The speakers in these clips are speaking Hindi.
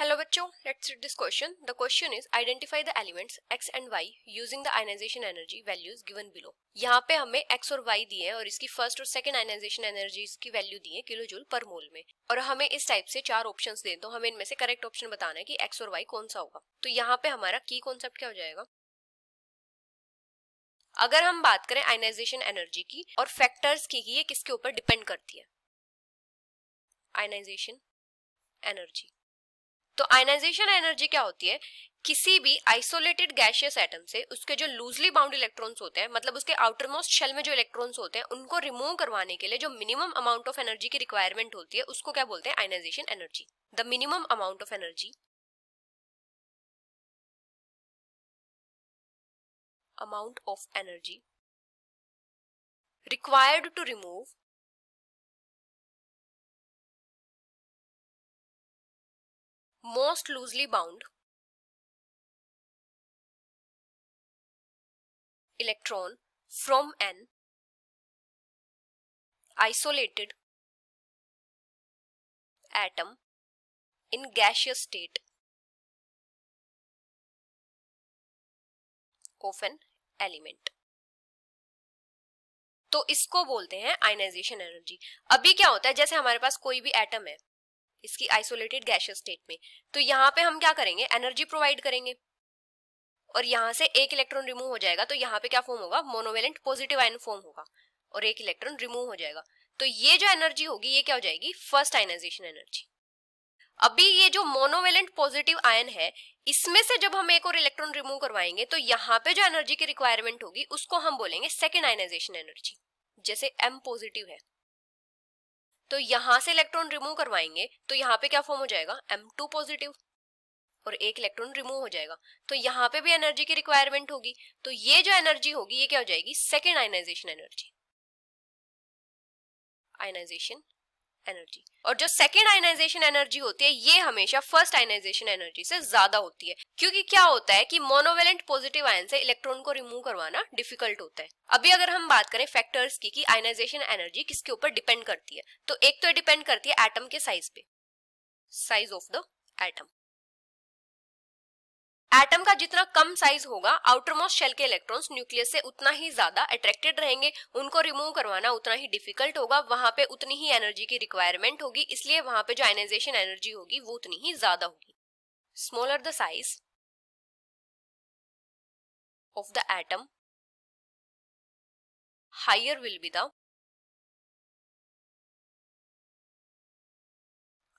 Hello बच्चों, let's read this question. The question is identify the elements x and y using the ionization energy values given below. यहाँ पे हमें x और y दिए हैं और इसकी फर्स्ट और सेकंड आयनाइजेशन एनर्जीज की वैल्यू दी है किलोजूल पर मोल में, और हमें इस टाइप से चार ऑप्शंस दें तो हमें इनमें से करेक्ट ऑप्शन बताना है कि x और y कौन सा होगा। तो यहाँ पे हमारा की कॉन्सेप्ट क्या हो जाएगा, अगर हम बात करें आयनाइजेशन एनर्जी की और फैक्टर्स की ये किसके ऊपर डिपेंड करती है, आयनाइजेशन एनर्जी। तो आयनाइजेशन एनर्जी क्या होती है, किसी भी आइसोलेटेड गैसियस एटम से उसके जो लूजली बाउंड इलेक्ट्रॉन्स होते हैं, मतलब उसके आउटर मोस्ट शेल में जो इलेक्ट्रॉन्स होते हैं, उनको रिमूव करवाने के लिए जो मिनिमम अमाउंट ऑफ एनर्जी की रिक्वायरमेंट होती है उसको क्या बोलते हैं, ionisation energy. The minimum amount of energy required to remove most loosely bound electron from an isolated atom in gaseous state of an element। तो इसको बोलते हैं आयनाइजेशन एनर्जी। अभी क्या होता है, जैसे हमारे पास कोई भी एटम है इसकी आइसोलेटेड गैसियस स्टेट में, तो यहाँ पे हम क्या करेंगे, एनर्जी प्रोवाइड करेंगे और यहाँ से एक इलेक्ट्रॉन रिमूव हो जाएगा तो यहाँ पे क्या फॉर्म होगा, मोनोवेलेंट पॉजिटिव आयन फॉर्म होगा और एक इलेक्ट्रॉन रिमूव हो जाएगा। तो ये जो एनर्जी होगी ये क्या हो जाएगी, फर्स्ट आयनाइजेशन एनर्जी। अभी ये जो मोनोवेलेंट पॉजिटिव आयन है इसमें से जब हम एक और इलेक्ट्रॉन रिमूव करवाएंगे तो यहाँ पे जो एनर्जी की रिक्वायरमेंट होगी उसको हम बोलेंगे सेकेंड आयनाइजेशन एनर्जी। जैसे M पॉजिटिव है तो यहां से इलेक्ट्रॉन रिमूव करवाएंगे तो यहाँ पे क्या फॉर्म हो जाएगा, M2 पॉजिटिव और एक इलेक्ट्रॉन रिमूव हो जाएगा, तो यहाँ पे भी एनर्जी की रिक्वायरमेंट होगी। तो ये जो एनर्जी होगी ये क्या हो जाएगी, second ionisation energy, ionisation energy. और जो सेकेंड आयनाइजेशन एनर्जी होती है ये हमेशा फर्स्ट आयनाइजेशन एनर्जी से ज्यादा होती है, क्योंकि क्या होता है कि मोनोवेलेंट पॉजिटिव आयन से इलेक्ट्रॉन को रिमूव करवाना डिफिकल्ट होता है। अभी अगर हम बात करें फैक्टर्स की कि आयनाइजेशन एनर्जी किसके ऊपर डिपेंड करती है, तो एक तो डिपेंड करती है एटम के साइज पे, size of the atom. Atom का जितना कम साइज होगा आउटर मोस्ट शेल के इलेक्ट्रॉन्स न्यूक्लियस से उतना ही ज्यादा अट्रैक्टेड रहेंगे, उनको रिमूव करवाना उतना ही डिफिकल्ट होगा, वहां पे उतनी ही एनर्जी की रिक्वायरमेंट होगी, इसलिए वहां पे जो आयनाइजेशन एनर्जी होगी वो उतनी ही ज्यादा होगी। Smaller the size of the atom higher will be the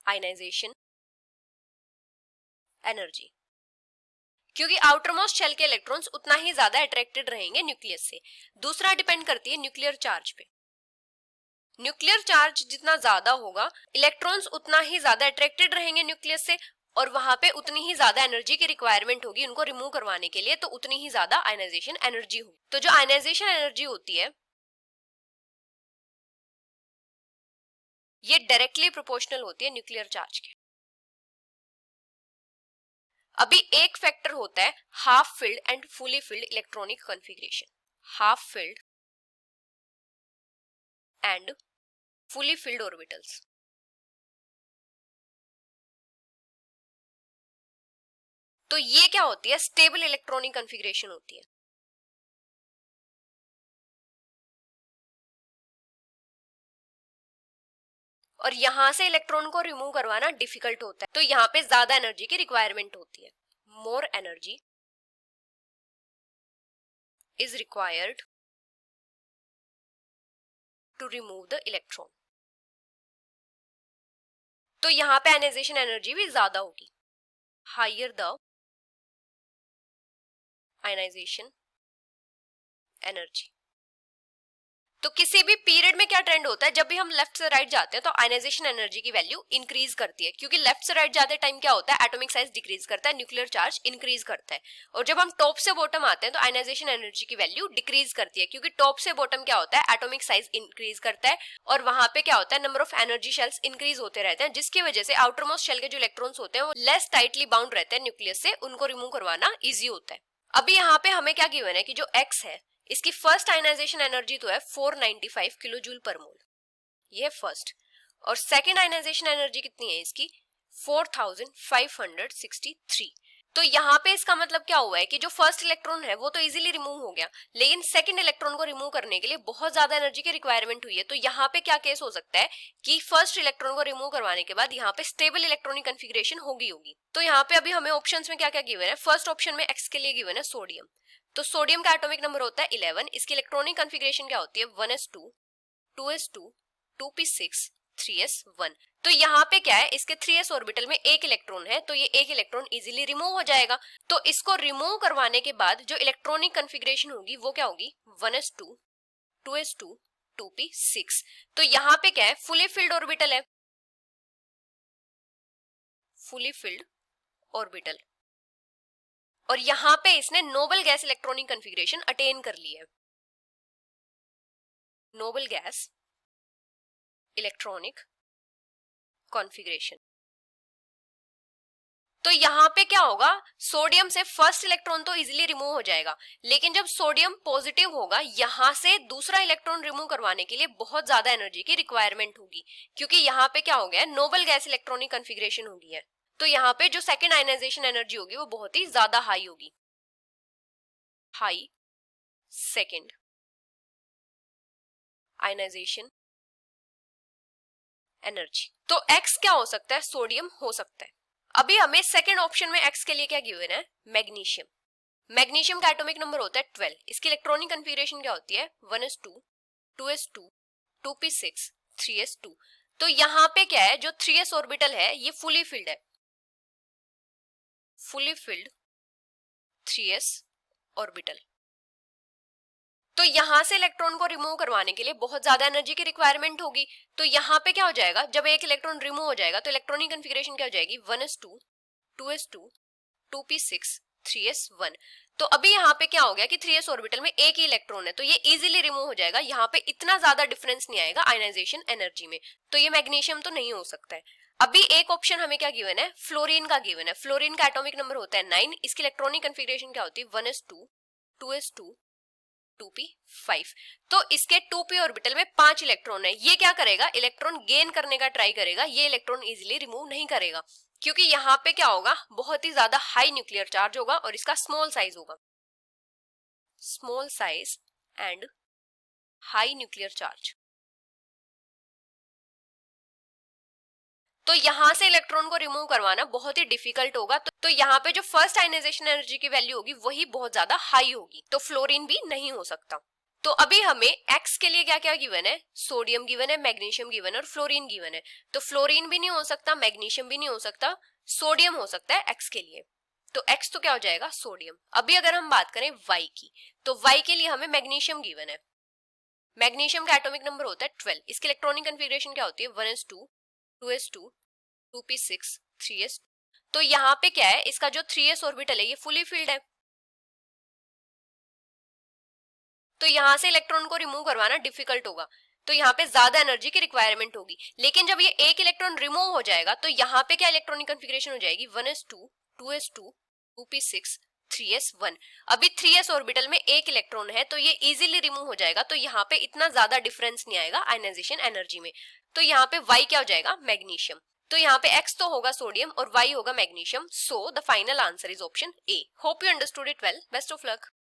ionisation energy, क्योंकि आउटर मोस्ट शेल के इलेक्ट्रॉन्स उतना ही ज्यादा अट्रैक्टेड रहेंगे न्यूक्लियस से। दूसरा डिपेंड करती है न्यूक्लियर चार्ज पे। न्यूक्लियर चार्ज जितना ज्यादा होगा इलेक्ट्रॉन्स उतना ही ज्यादा अट्रैक्टेड रहेंगे न्यूक्लियस से और वहां पे उतनी ही ज्यादा एनर्जी की रिक्वायरमेंट होगी उनको रिमूव करवाने के लिए, तो उतनी ही ज्यादा आयनाइजेशन एनर्जी होगी। तो जो आयनाइजेशन एनर्जी होती है ये डायरेक्टली प्रोपोर्शनल होती है न्यूक्लियर चार्ज के। अभी एक फैक्टर होता है half filled and fully filled electronic configuration. Half filled and fully filled orbitals. तो ये क्या होती है, स्टेबल इलेक्ट्रॉनिक कॉन्फ़िगरेशन होती है। और यहां से इलेक्ट्रॉन को रिमूव करवाना डिफिकल्ट होता है, तो यहाँ पे ज्यादा एनर्जी की रिक्वायरमेंट होती है। More energy is required to remove the electron. तो यहाँ पे आयनाइजेशन एनर्जी भी ज्यादा होगी, हायर द आयनाइजेशन एनर्जी। तो किसी भी पीरियड में क्या ट्रेंड होता है, जब भी हम लेफ्ट से राइट जाते हैं तो आयनाइजेशन एनर्जी की वैल्यू इंक्रीज करती है, क्योंकि लेफ्ट से राइट जाते टाइम क्या होता है, एटॉमिक साइज डिक्रीज करता है, न्यूक्लियर चार्ज इंक्रीज करता है। और जब हम टॉप से बॉटम आते हैं तो आयनाइजेशन एनर्जी की वैल्यू डिक्रीज करती है, क्योंकि टॉप से बॉटम क्या होता है, एटॉमिक साइज इंक्रीज करता है और वहां पे क्या होता है, number of energy shells increase होते रहते हैं, जिसकी वजह से आउटर मोस्ट शेल के जो इलेक्ट्रॉन्स होते हैं वो लेस टाइटली बाउंड रहते हैं न्यूक्लियस से, उनको रिमूव करवाना ईजी होता है। अभी यहाँ पे हमें क्या गिवन है कि जो एक्स है इसकी फर्स्ट आयनाइजेशन एनर्जी तो है 495 किलोजूल पर मोल, ये फर्स्ट। और सेकेंड आयनाइजेशन एनर्जी कितनी है इसकी 4563। तो यहाँ पे इसका मतलब क्या हुआ है कि जो फर्स्ट इलेक्ट्रॉन है वो तो इजीली रिमूव हो गया, लेकिन सेकंड इलेक्ट्रॉन को रिमूव करने के लिए बहुत ज्यादा एनर्जी की रिक्वायरमेंट हुई है। तो यहाँ पे क्या केस हो सकता है कि फर्स्ट इलेक्ट्रॉन को रिमूव करवाने के बाद यहाँ पे स्टेबल इलेक्ट्रॉनिक कन्फिग्रेशन होगी। तो यहाँ पे अभी हमें ऑप्शंस में क्या क्या गिवन है। फर्स्ट ऑप्शन में एक्स के लिए गिवन है सोडियम। तो सोडियम का एटॉमिक नंबर होता है 11। इसकी इलेक्ट्रॉनिक कन्फिग्रेशन क्या होती है 1s2 2s2 2p6 3s1। तो यहाँ पे क्या है, इसके 3s ऑर्बिटल में एक इलेक्ट्रॉन है, तो ये एक इलेक्ट्रॉन इजीली रिमूव हो जाएगा। तो इसको रिमूव करवाने के बाद जो इलेक्ट्रॉनिक कन्फिग्रेशन होगी वो क्या होगी 1s2 2s2 2p6। तो यहाँ पे क्या है, फुली फिल्ड ऑर्बिटल है, फुली फिल्ड ऑर्बिटल, और यहाँ पे इसने noble gas electronic configuration attain कर ली है, नोबल गैस इलेक्ट्रॉनिक कॉन्फ़िगरेशन। तो यहाँ पे क्या होगा, सोडियम से फर्स्ट इलेक्ट्रॉन तो इजीली रिमूव हो जाएगा, लेकिन जब सोडियम पॉजिटिव होगा यहाँ से दूसरा इलेक्ट्रॉन रिमूव करवाने के लिए बहुत ज्यादा एनर्जी की रिक्वायरमेंट होगी, क्योंकि यहाँ पे क्या हो गया, नोबल गैस इलेक्ट्रॉनिक कन्फिग्रेशन हो गई है। तो यहाँ पे जो सेकेंड आयनाइजेशन एनर्जी होगी वो बहुत ही ज्यादा हाई होगी, हाई सेकेंड आयनाइजेशन एनर्जी। तो X क्या हो सकता है, सोडियम हो सकता है। अभी हमें सेकंड ऑप्शन में X के लिए क्या गिवन है, मैग्नीशियम। मैग्नीशियम का एटॉमिक नंबर होता है 12। इसकी इलेक्ट्रॉनिक कन्फिग्रेशन क्या होती है 1s2 2s2 2p6 3s2। तो यहाँ पे क्या है, जो 3s ऑर्बिटल है ये फुली फिल्ड है, फुली फिल्ड 3s ऑर्बिटल। तो यहाँ से इलेक्ट्रॉन को रिमूव करवाने के लिए बहुत ज्यादा एनर्जी की रिक्वायरमेंट होगी। तो यहाँ पे क्या हो जाएगा, जब एक इलेक्ट्रॉन रिमूव हो जाएगा तो इलेक्ट्रॉनिक कन्फिग्रेशन क्या हो जाएगी 1s2 2s2 2p6 3s1। तो अभी यहाँ पे क्या हो गया कि 3s ऑर्बिटल में एक ही इलेक्ट्रॉन है, तो ये इजीली रिमूव हो जाएगा, यहाँ पे इतना ज्यादा डिफरेंस नहीं आएगा आयनाइजेशन एनर्जी में। तो ये मैग्नीशियम तो नहीं हो सकता है। अभी एक ऑप्शन हमें क्या गिवन है, फ्लोरीन का गिवन है। फ्लोरीन का एटॉमिक नंबर होता है 9। इसकी इलेक्ट्रॉनिक कन्फिग्रेशन क्या होती है 1s2 2s2 2p5। तो इसके 2p ऑर्बिटल में 5 इलेक्ट्रॉन है। ये क्या करेगा, इलेक्ट्रॉन गेन करने का ट्राई करेगा, ये इलेक्ट्रॉन इजीली रिमूव नहीं करेगा, क्योंकि यहाँ पे क्या होगा, बहुत ही ज्यादा हाई न्यूक्लियर चार्ज होगा और इसका स्मॉल साइज होगा, small size and high nuclear charge. तो यहाँ से इलेक्ट्रॉन को रिमूव करवाना बहुत ही डिफिकल्ट होगा। तो यहाँ पे जो फर्स्ट आयनाइजेशन एनर्जी की वैल्यू होगी वही बहुत ज्यादा हाई होगी, तो फ्लोरीन भी नहीं हो सकता। तो अभी हमें एक्स के लिए क्या क्या गिवन है, सोडियम गिवन है, मैग्नीशियम गिवन है और फ्लोरीन गिवन है। तो फ्लोरीन भी नहीं हो सकता, मैग्नीशियम भी नहीं हो सकता, सोडियम हो सकता है एक्स के लिए। तो एक्स तो क्या हो जाएगा सोडियम। अभी अगर हम बात करें वाई की, तो वाई के लिए हमें मैग्नीशियम गिवन है। मैग्नीशियम का एटॉमिक नंबर होता है 12। इसकी इलेक्ट्रॉनिक कन्फिग्रेशन क्या होती है 1s2 2s2 2p6 3s। तो यहाँ पे क्या है, इसका जो 3s ऑर्बिटल है ये फुली फिल्ड है, तो यहाँ से इलेक्ट्रॉन को रिमूव करवाना डिफिकल्ट होगा, तो यहाँ पे ज्यादा एनर्जी की रिक्वायरमेंट होगी। लेकिन जब ये एक इलेक्ट्रॉन रिमूव हो जाएगा तो यहाँ पे क्या इलेक्ट्रॉनिक कन्फिग्रेशन हो जाएगी 1s2 2s2 2p6 3s1। अभी 3s ऑर्बिटल में एक इलेक्ट्रॉन है, तो ये इजीली रिमूव हो जाएगा, तो यहाँ पे इतना ज्यादा डिफरेंस नहीं आएगा आयनाइजेशन एनर्जी में। तो यहाँ पे Y क्या हो जाएगा मैग्नीशियम। तो यहाँ पे X तो होगा सोडियम और Y होगा magnesium. So the final answer is option A. Hope you understood it well. Best of luck.